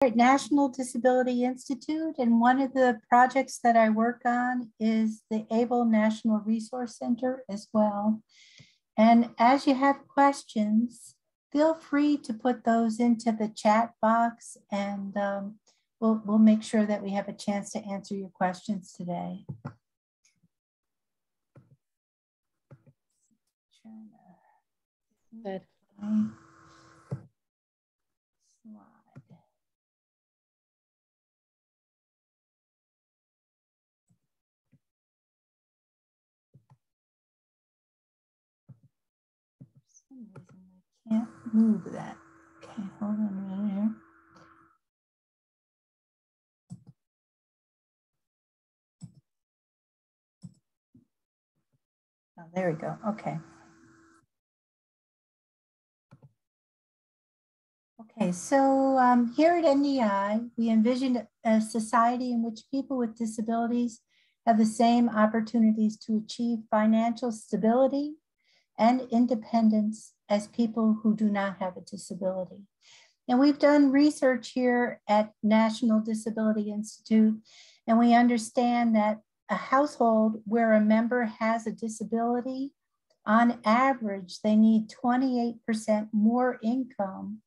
at National Disability Institute, and one of the projects that I work on is the ABLE National Resource Center as well. And as you have questions, feel free to put those into the chat box, and we'll make sure that we have a chance to answer your questions today. Good. For some reason I can't move that. Okay, hold on a minute here. Oh, there we go. Okay. Okay, so here at NDI, we envisioned a society in which people with disabilities have the same opportunities to achieve financial stability and independence as people who do not have a disability. And we've done research here at National Disability Institute, and we understand that a household where a member has a disability, on average, they need 28% more income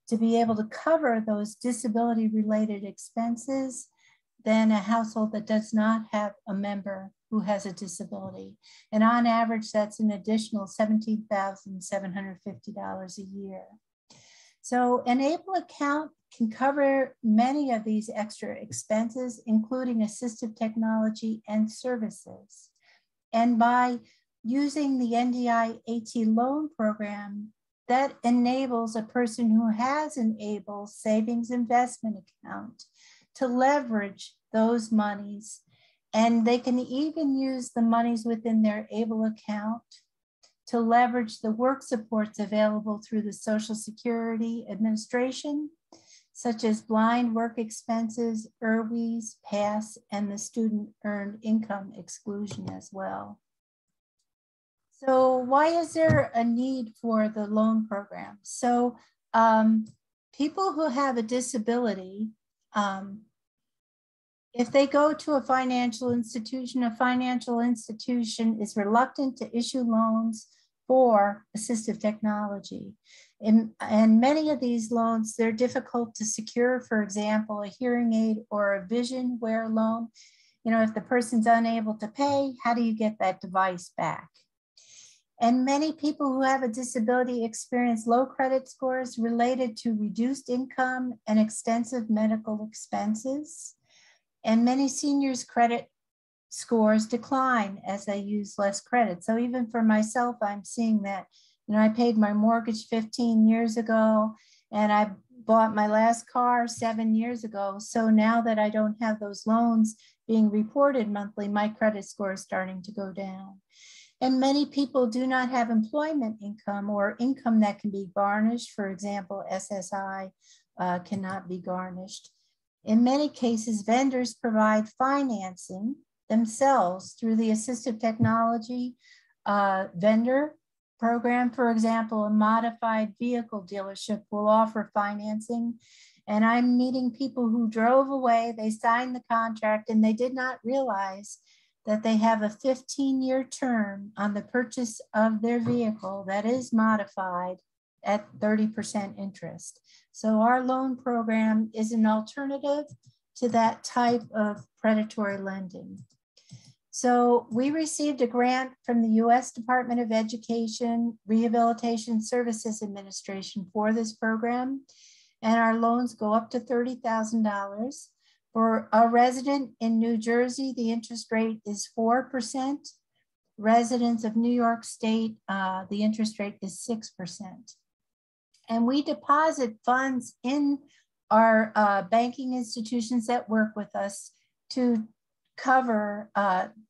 to be able to cover those disability-related expenses than a household that does not have a member who has a disability. And on average, that's an additional $17,750 a year. So an ABLE account can cover many of these extra expenses, including assistive technology and services. And by using the NDI AT loan program, that enables a person who has an ABLE savings investment account to leverage those monies. And they can even use the monies within their ABLE account to leverage the work supports available through the Social Security Administration, such as blind work expenses, IRWIs, PASS, and the student earned income exclusion as well. So why is there a need for the loan program? So people who have a disability, if they go to a financial institution is reluctant to issue loans for assistive technology. And many of these loans, they're difficult to secure. For example, a hearing aid or a vision wear loan. You know, if the person's unable to pay, how do you get that device back? And many people who have a disability experience low credit scores related to reduced income and extensive medical expenses. And many seniors' credit scores decline as they use less credit. So even for myself, I'm seeing that. You know, I paid my mortgage 15 years ago, and I bought my last car 7 years ago. So now that I don't have those loans being reported monthly, my credit score is starting to go down. And many people do not have employment income or income that can be garnished. For example, SSI cannot be garnished. In many cases, vendors provide financing themselves through the assistive technology vendor program. For example, a modified vehicle dealership will offer financing. And I'm meeting people who drove away, they signed the contract, and they did not realize that they have a 15-year term on the purchase of their vehicle that is modified at 30% interest. So our loan program is an alternative to that type of predatory lending. So we received a grant from the US Department of Education Rehabilitation Services Administration for this program. And our loans go up to $30,000. For a resident in New Jersey, the interest rate is 4%. Residents of New York State, the interest rate is 6%. And we deposit funds in our banking institutions that work with us to cover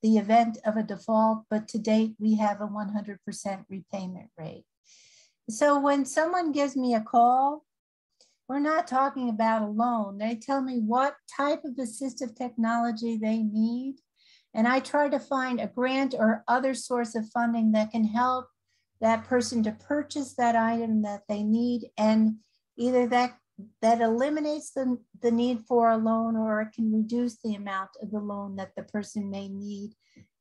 the event of a default, but to date, we have a 100% repayment rate. So when someone gives me a call, we're not talking about a loan. They tell me what type of assistive technology they need, and I try to find a grant or other source of funding that can help that person to purchase that item that they need, and either that that eliminates the need for a loan, or it can reduce the amount of the loan that the person may need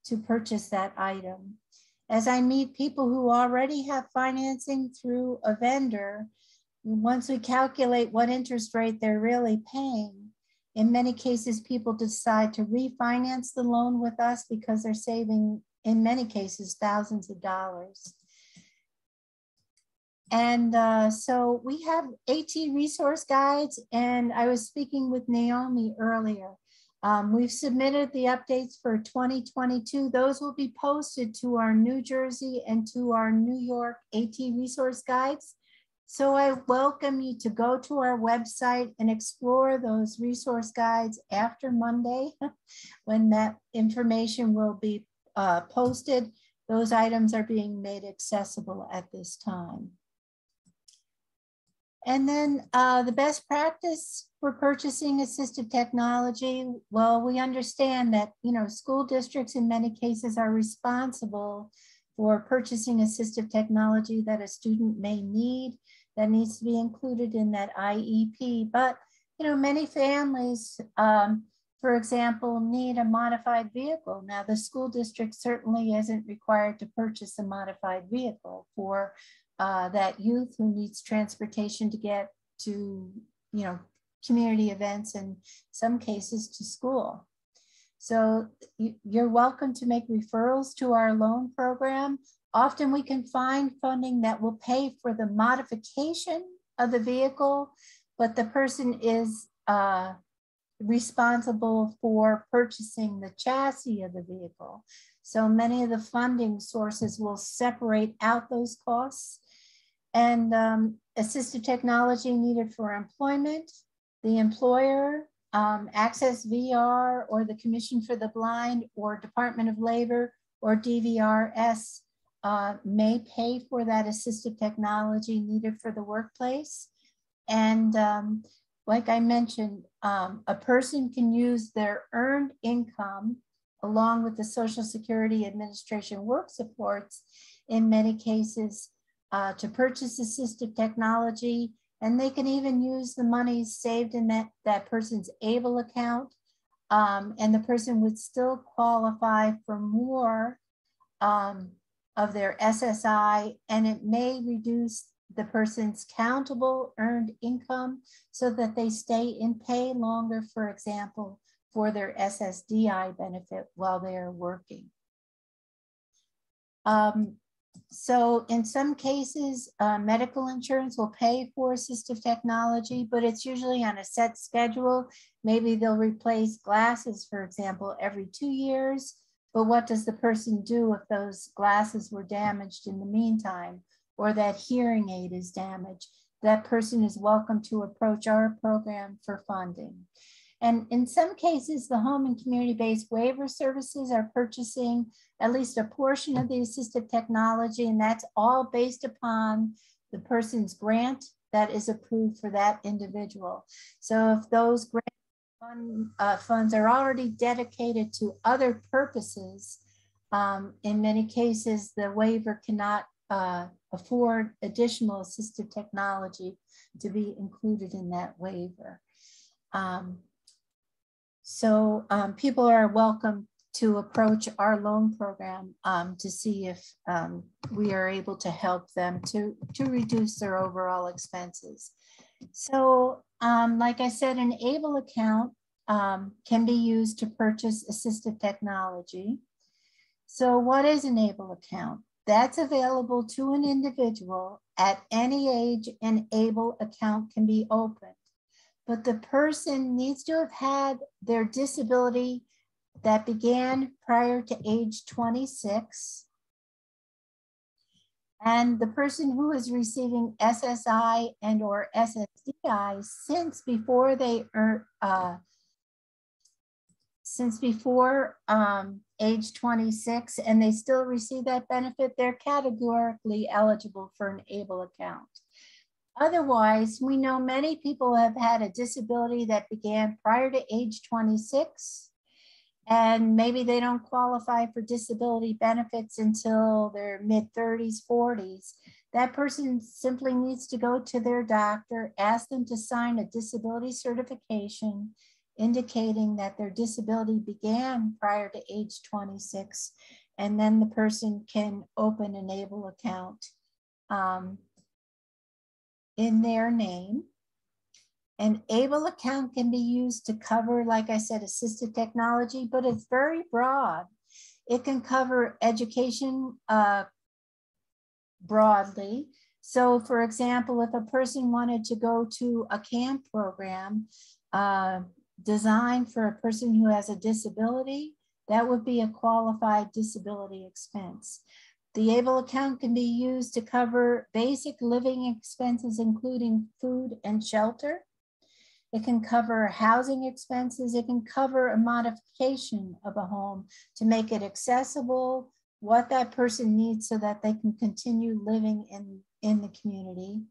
to purchase that item. As I meet people who already have financing through a vendor, once we calculate what interest rate they're really paying, in many cases, people decide to refinance the loan with us because they're saving, in many cases, thousands of dollars. And so we have AT resource guides, and I was speaking with Naomi earlier. We've submitted the updates for 2022. Those will be posted to our New Jersey and to our New York AT resource guides. So I welcome you to go to our website and explore those resource guides after Monday when that information will be posted. Those items are being made accessible at this time. And then the best practice for purchasing assistive technology, well, we understand that, you know, school districts in many cases are responsible for purchasing assistive technology that a student may need, that needs to be included in that IEP. But, you know, many families, for example, need a modified vehicle. Now, the school district certainly isn't required to purchase a modified vehicle for that youth who needs transportation to get to, you know, community events and some cases to school. So you're welcome to make referrals to our loan program. Often we can find funding that will pay for the modification of the vehicle, but the person is responsible for purchasing the chassis of the vehicle. So many of the funding sources will separate out those costs. And assistive technology needed for employment, the employer, Access VR, or the Commission for the Blind, or Department of Labor, or DVRS may pay for that assistive technology needed for the workplace. And like I mentioned, a person can use their earned income along with the Social Security Administration work supports in many cases to purchase assistive technology, and they can even use the money saved in that person's ABLE account, and the person would still qualify for more of their SSI, and it may reduce the person's countable earned income so that they stay in pay longer, for example, for their SSDI benefit while they are working. So in some cases, medical insurance will pay for assistive technology, but it's usually on a set schedule. Maybe they'll replace glasses, for example, every 2 years. But what does the person do if those glasses were damaged in the meantime, or that hearing aid is damaged? That person is welcome to approach our program for funding. And in some cases, the home and community-based waiver services are purchasing at least a portion of the assistive technology, and that's all based upon the person's grant that is approved for that individual. So if those grant funds are already dedicated to other purposes, in many cases, the waiver cannot afford additional assistive technology to be included in that waiver. So people are welcome to approach our loan program to see if we are able to help them to reduce their overall expenses. So like I said, an ABLE account can be used to purchase assistive technology. So what is an ABLE account? That's available to an individual at any age. An ABLE account can be opened, but the person needs to have had their disability that began prior to age 26. And the person who is receiving SSI and or SSDI since before they age 26, and they still receive that benefit, they're categorically eligible for an ABLE account. Otherwise, we know many people have had a disability that began prior to age 26, and maybe they don't qualify for disability benefits until their mid-30s, 40s. That person simply needs to go to their doctor, ask them to sign a disability certification indicating that their disability began prior to age 26, and then the person can open an ABLE account in their name. An ABLE account can be used to cover, like I said, assistive technology, but it's very broad. It can cover education broadly. So for example, if a person wanted to go to a camp program designed for a person who has a disability, that would be a qualified disability expense. The ABLE account can be used to cover basic living expenses, including food and shelter. It can cover housing expenses. It can cover a modification of a home to make it accessible, what that person needs so that they can continue living in the community.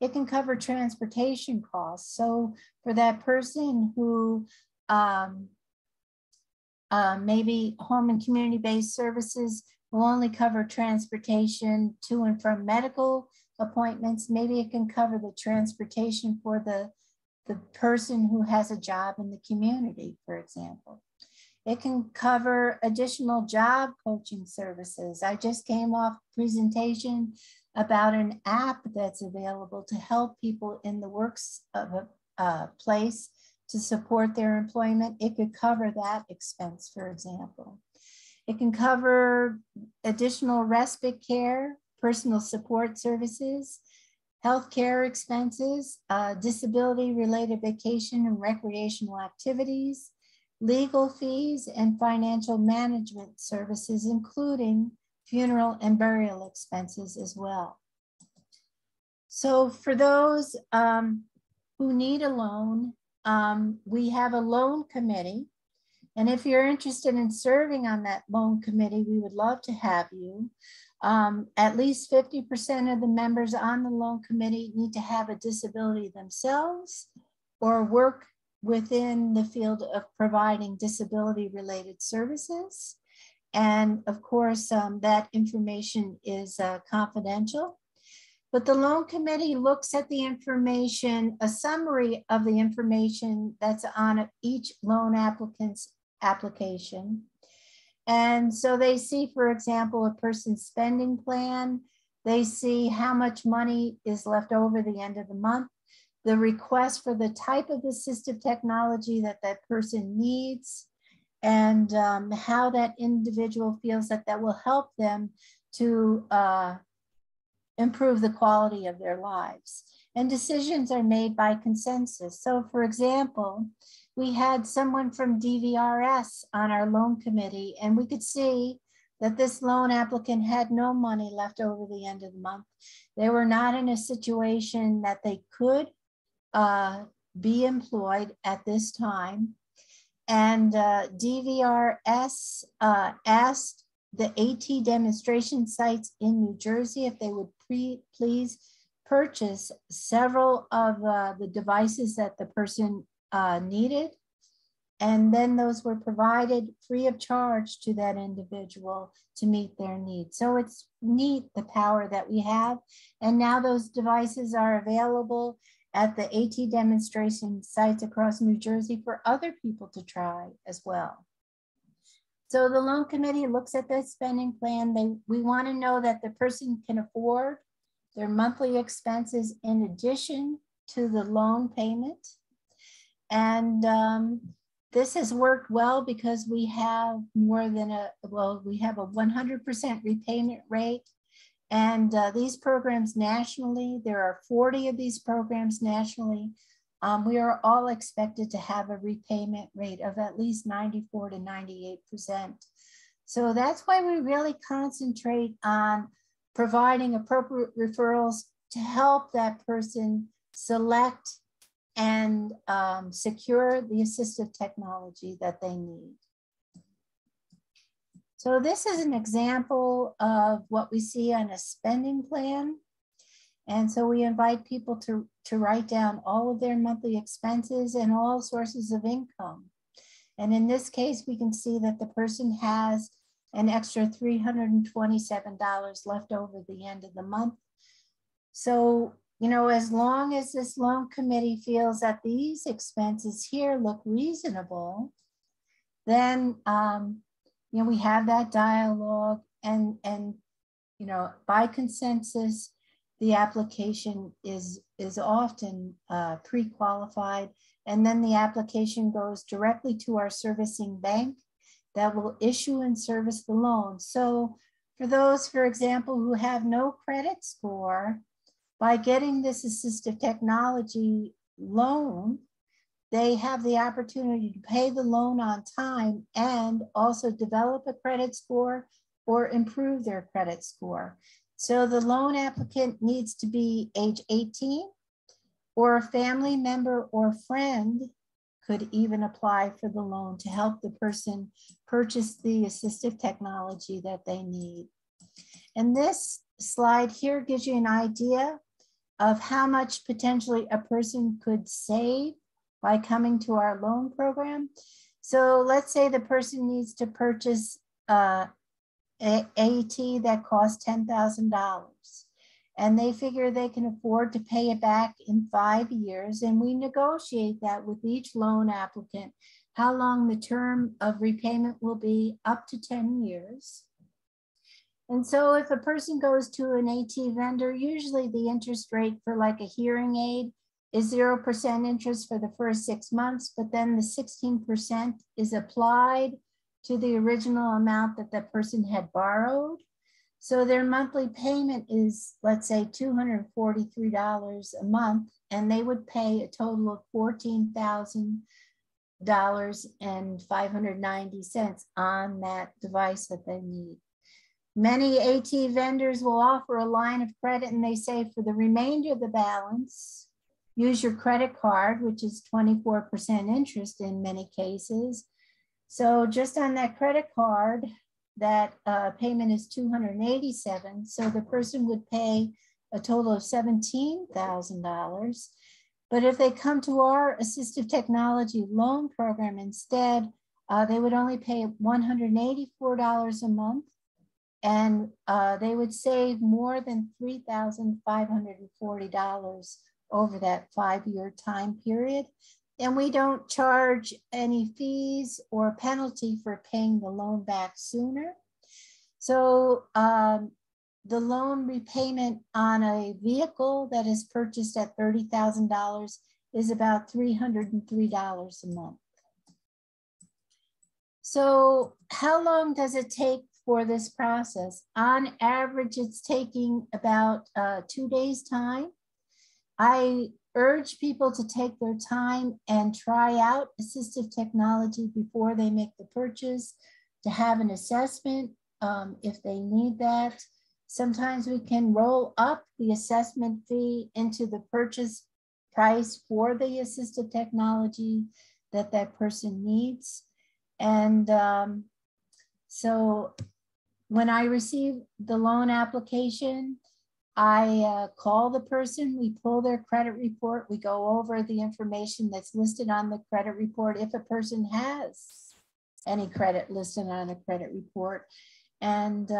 It can cover transportation costs. So for that person who maybe home and community-based services will only cover transportation to and from medical appointments, maybe it can cover the transportation for the person who has a job in the community, for example. It can cover additional job coaching services. I just came off a presentation about an app that's available to help people in the works of a place to support their employment. It could cover that expense, for example. It can cover additional respite care, personal support services, healthcare expenses, disability-related vacation and recreational activities, legal fees, and financial management services, including funeral and burial expenses as well. So for those who need a loan, we have a loan committee. And if you're interested in serving on that loan committee, we would love to have you. At least 50% of the members on the loan committee need to have a disability themselves or work within the field of providing disability-related services. And of course, that information is confidential. But the loan committee looks at the information, a summary of the information that's on each loan applicant's application. And so they see, for example, a person's spending plan. They see how much money is left over the end of the month, the request for the type of assistive technology that that person needs, and how that individual feels that that will help them to improve the quality of their lives. And decisions are made by consensus. So for example, we had someone from DVRS on our loan committee, and we could see that this loan applicant had no money left over the end of the month. They were not in a situation that they could be employed at this time. And DVRS asked the AT demonstration sites in New Jersey if they would please purchase several of the devices that the person needed. And then those were provided free of charge to that individual to meet their needs. So it's neat, the power that we have. And now those devices are available at the AT demonstration sites across New Jersey for other people to try as well. So the loan committee looks at their spending plan. We want to know that the person can afford their monthly expenses in addition to the loan payment. And this has worked well because we have more than we have a 100% repayment rate. And these programs nationally, there are 40 of these programs nationally. We are all expected to have a repayment rate of at least 94 to 98%. So that's why we really concentrate on providing appropriate referrals to help that person select and secure the assistive technology that they need. So this is an example of what we see on a spending plan. And so we invite people to write down all of their monthly expenses and all sources of income. And in this case, we can see that the person has an extra $327 left over the end of the month. So, you know, as long as this loan committee feels that these expenses here look reasonable, then, you know, we have that dialogue and, you know, by consensus, the application is often pre-qualified, and then the application goes directly to our servicing bank that will issue and service the loan. So for those, for example, who have no credit score, by getting this assistive technology loan, they have the opportunity to pay the loan on time and also develop a credit score or improve their credit score. So the loan applicant needs to be age 18, or a family member or friend could even apply for the loan to help the person purchase the assistive technology that they need. And this slide here gives you an idea of how much potentially a person could save by coming to our loan program. So let's say the person needs to purchase AT that costs $10,000, and they figure they can afford to pay it back in 5 years. And we negotiate that with each loan applicant, how long the term of repayment will be, up to 10 years. And so if a person goes to an AT vendor, usually the interest rate for like a hearing aid is 0% interest for the first 6 months, but then the 16% is applied to the original amount that the person had borrowed. So their monthly payment is, let's say, $243 a month, and they would pay a total of $14,000.590 on that device that they need. Many AT vendors will offer a line of credit, and they say for the remainder of the balance, use your credit card, which is 24% interest in many cases. So just on that credit card, that payment is $287. So the person would pay a total of $17,000. But if they come to our assistive technology loan program instead, they would only pay $184 a month, and they would save more than $3,540 over that 5-year time period. And we don't charge any fees or penalty for paying the loan back sooner. So the loan repayment on a vehicle that is purchased at $30,000 is about $303 a month. So how long does it take for this process? On average, it's taking about 2 days' time. I urge people to take their time and try out assistive technology before they make the purchase, to have an assessment if they need that. Sometimes we can roll up the assessment fee into the purchase price for the assistive technology that that person needs. And so when I receive the loan application, I call the person, we pull their credit report, we go over the information that's listed on the credit report, if a person has any credit listed on a credit report. And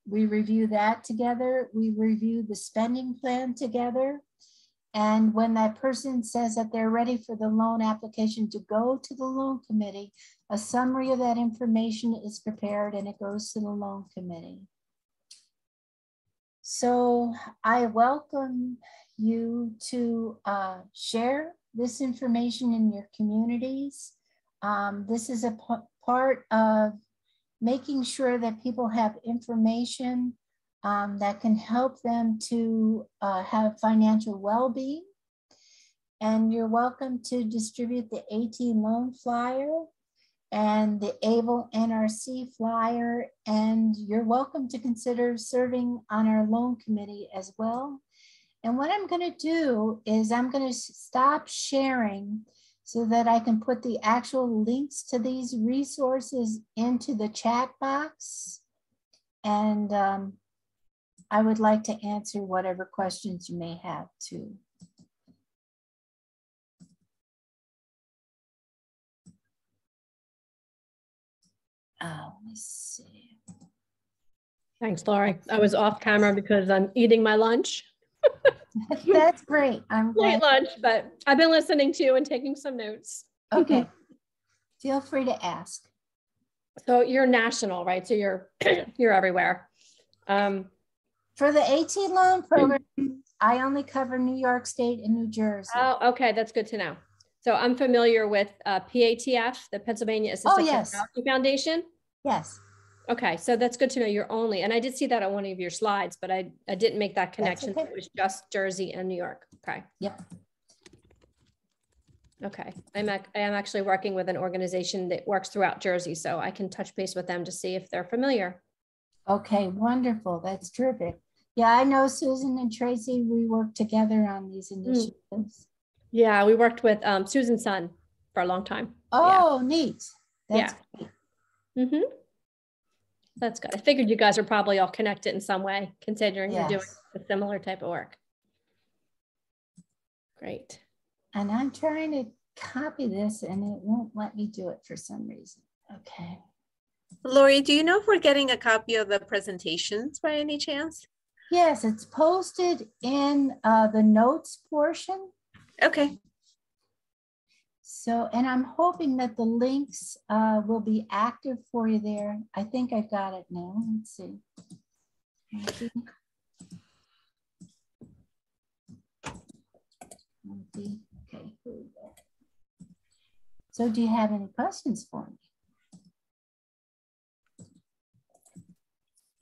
we review that together. We review the spending plan together. And when that person says that they're ready for the loan application to go to the loan committee, a summary of that information is prepared and it goes to the loan committee. So I welcome you to share this information in your communities. This is a part of making sure that people have information that can help them to have financial well-being. And you're welcome to distribute the AT loan flyer and the ABLE NRC flyer, and you're welcome to consider serving on our loan committee as well. And what I'm going to do is I'm going to stop sharing so that I can put the actual links to these resources into the chat box. And I would like to answer whatever questions you may have too. Let me see. Thanks, Laurie. I was off camera because I'm eating my lunch. That's great. I'm Late glad. lunch, but I've been listening to you and taking some notes. Okay. Feel free to ask. So you're national, right? So you're you're everywhere. For the AT loan program, I only cover New York State and New Jersey. Oh, okay. That's good to know. So I'm familiar with PATF, the Pennsylvania Assistive Technology Foundation. Yes. Okay. So that's good to know you're only, and I did see that on one of your slides, but I didn't make that connection. Okay. It was just Jersey and New York. Okay. Yep. Okay. I am actually working with an organization that works throughout Jersey, so I can touch base with them to see if they're familiar. Okay. Wonderful. That's terrific. Yeah, I know Susan and Tracy, we work together on these initiatives. Yeah, we worked with Susan's son for a long time. Oh, yeah. Neat. That's great. Mm-hmm. That's good. I figured you guys are probably all connected in some way, considering you're doing a similar type of work. Great. And I'm trying to copy this and it won't let me do it for some reason. Okay. Laurie, do you know if we're getting a copy of the presentations by any chance? Yes, it's posted in the notes portion. Okay. So, and I'm hoping that the links will be active for you there. I think I've got it now. Let's see. Okay, here we go. So do you have any questions for me?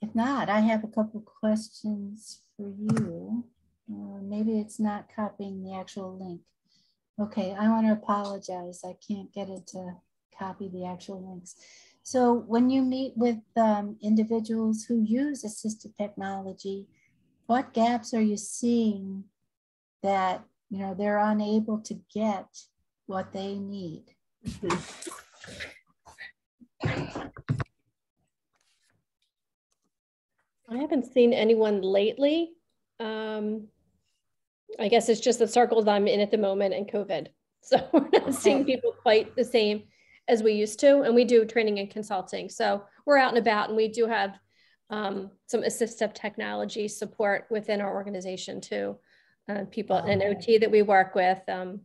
If not, I have a couple questions for you. Maybe it's not copying the actual link. Okay, I want to apologize. I can't get it to copy the actual links. So when you meet with individuals who use assistive technology, what gaps are you seeing that they're unable to get what they need? I haven't seen anyone lately. I guess it's just the circles I'm in at the moment and COVID. So we're not seeing people quite the same as we used to. And we do training and consulting. So we're out and about, and we do have some assistive technology support within our organization too. People in OT that we work with, some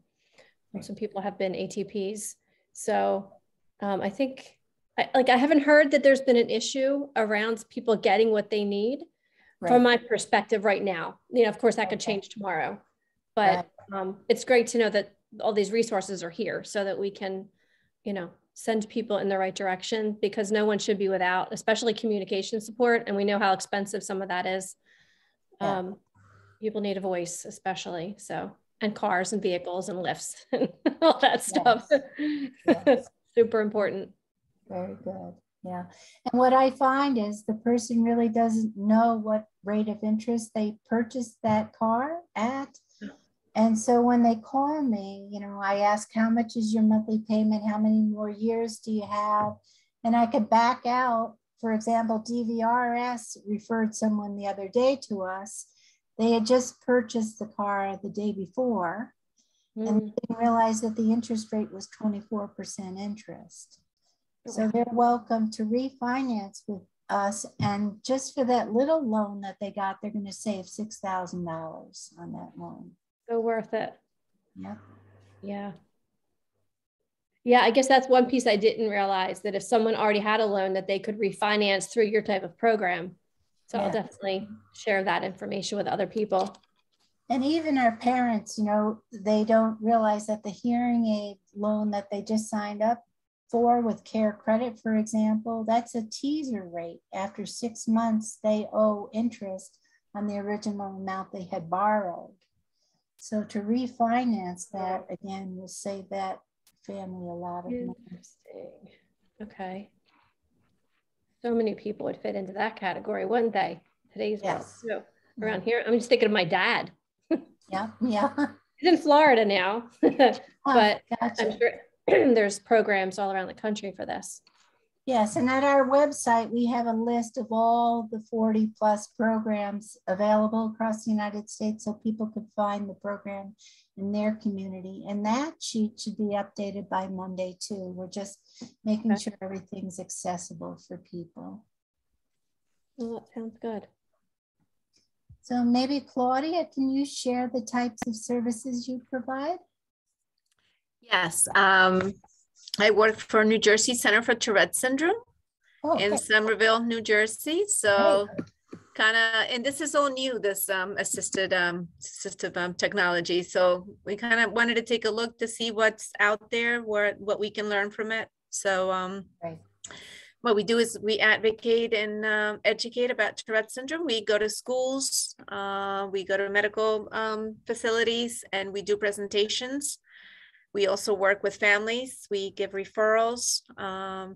people have been ATPs. So I think, I haven't heard that there's been an issue around people getting what they need. From my perspective right now. Of course that could change tomorrow, but it's great to know that all these resources are here so that we can, send people in the right direction, because no one should be without, especially communication support. And we know how expensive some of that is. People need a voice, especially. So, and cars and vehicles and lifts and all that stuff. Yes. Super important. Very good. Yeah. And what I find is the person really doesn't know what rate of interest they purchased that car at. And so when they call me, I ask, how much is your monthly payment? How many more years do you have? And I could back out. For example, DVRS referred someone the other day to us. They had just purchased the car the day before and didn't realize that the interest rate was 24% interest. So they're welcome to refinance with us. And just for that little loan that they got, they're going to save $6,000 on that loan. So worth it. Yeah. Yeah. Yeah. I guess that's one piece I didn't realize, that if someone already had a loan, that they could refinance through your type of program. So I'll definitely share that information with other people. And even our parents, they don't realize that the hearing aid loan that they just signed up for with Care Credit, for example, that's a teaser rate. After 6 months, they owe interest on the original amount they had borrowed. So to refinance that, again, will save that family a lot of money. Interesting. Okay. So many people would fit into that category, wouldn't they? Today's world. So around here, I'm just thinking of my dad. Yeah. He's in Florida now, but gotcha. I'm sure there's programs all around the country for this. Yes, and at our website, we have a list of all the 40 plus programs available across the United States, so people could find the program in their community. And that sheet should be updated by Monday too. We're just making sure everything's accessible for people. Well, that sounds good. So maybe Claudia, can you share the types of services you provide? Yes, I work for New Jersey Center for Tourette Syndrome in Somerville, New Jersey. So kind of, and this is all new, this assistive technology. So we kind of wanted to take a look to see what's out there, what we can learn from it. So what we do is we advocate and educate about Tourette syndrome. We go to schools, we go to medical facilities, and we do presentations. We also work with families. We give referrals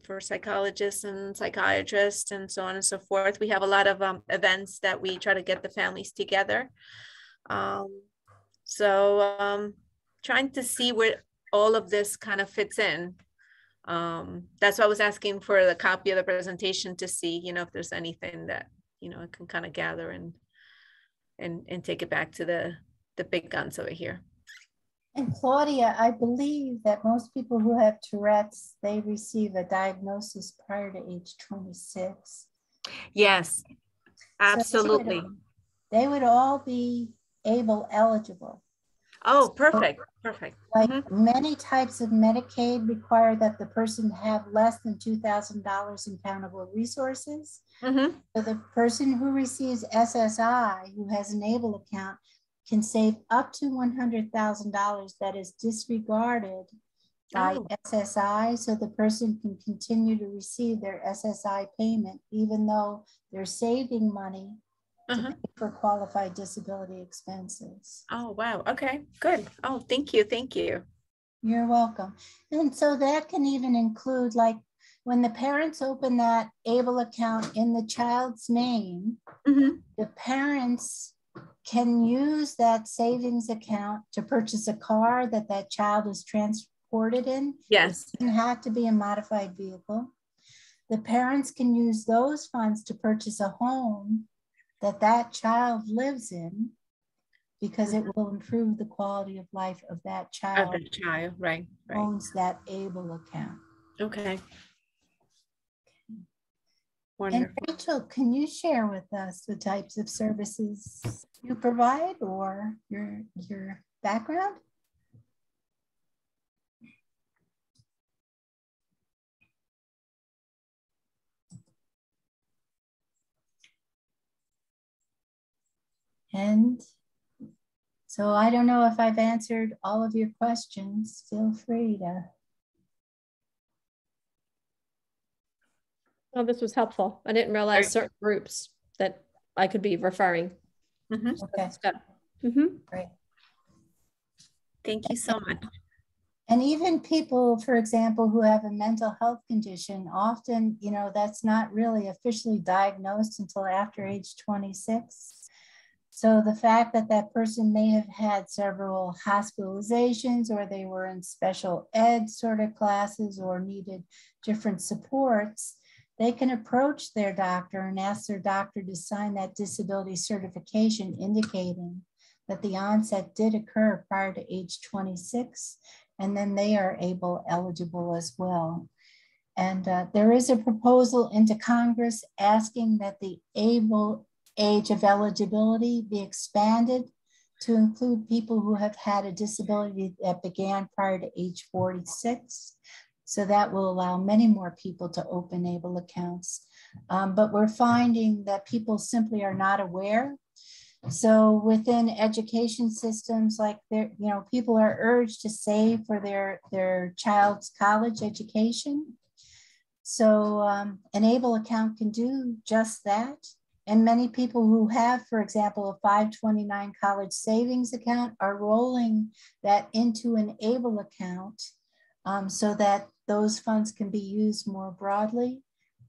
for psychologists and psychiatrists and so on and so forth. We have a lot of events that we try to get the families together. Trying to see where all of this kind of fits in. That's why I was asking for the copy of the presentation to see, you know, if there's anything that, you know, I can kind of gather and take it back to the big guns over here. And Claudia, I believe that most people who have Tourette's, they receive a diagnosis prior to age 26. Yes, absolutely. So they would all be ABLE eligible. Oh, perfect, perfect. Like many types of Medicaid require that the person have less than $2,000 in countable resources. So the person who receives SSI, who has an ABLE account, can save up to $100,000 that is disregarded by SSI, so the person can continue to receive their SSI payment, even though they're saving money to pay for qualified disability expenses. Oh, wow. Okay, good. Oh, thank you. Thank you. You're welcome. And so that can even include, like, when the parents open that ABLE account in the child's name, the parents can use that savings account to purchase a car that that child is transported in. Yes. It doesn't have to be a modified vehicle. The parents can use those funds to purchase a home that that child lives in, because it will improve the quality of life of that child. Of the child, right. Owns that ABLE account. Okay. Wonderful. And Rachel, can you share with us the types of services you provide or your background? And so I don't know if I've answered all of your questions. Feel free to. Oh, this was helpful. I didn't realize certain groups that I could be referring. Okay. Great. Thank you so much. And even people, for example, who have a mental health condition, often, you know, that's not really officially diagnosed until after age 26. So the fact that that person may have had several hospitalizations, or they were in special ed sort of classes or needed different supports, they can approach their doctor and ask their doctor to sign that disability certification indicating that the onset did occur prior to age 26, and then they are ABLE eligible as well. And there is a proposal into Congress asking that the ABLE age of eligibility be expanded to include people who have had a disability that began prior to age 46. So that will allow many more people to open ABLE accounts. But we're finding that people simply are not aware. So within education systems, like there, you know, people are urged to save for their child's college education. So an ABLE account can do just that. And many people who have, for example, a 529 college savings account are rolling that into an ABLE account so that those funds can be used more broadly.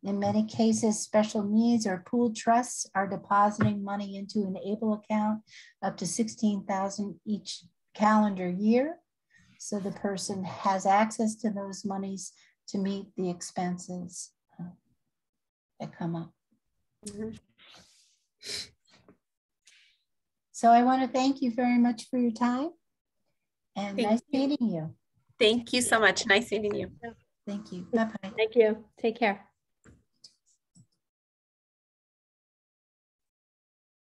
In many cases, special needs or pooled trusts are depositing money into an ABLE account up to $16,000 each calendar year. So the person has access to those monies to meet the expenses that come up. So I want to thank you very much for your time, and nice meeting you. Thank you so much. Nice meeting you. Thank you. Bye-bye. Thank you. Take care.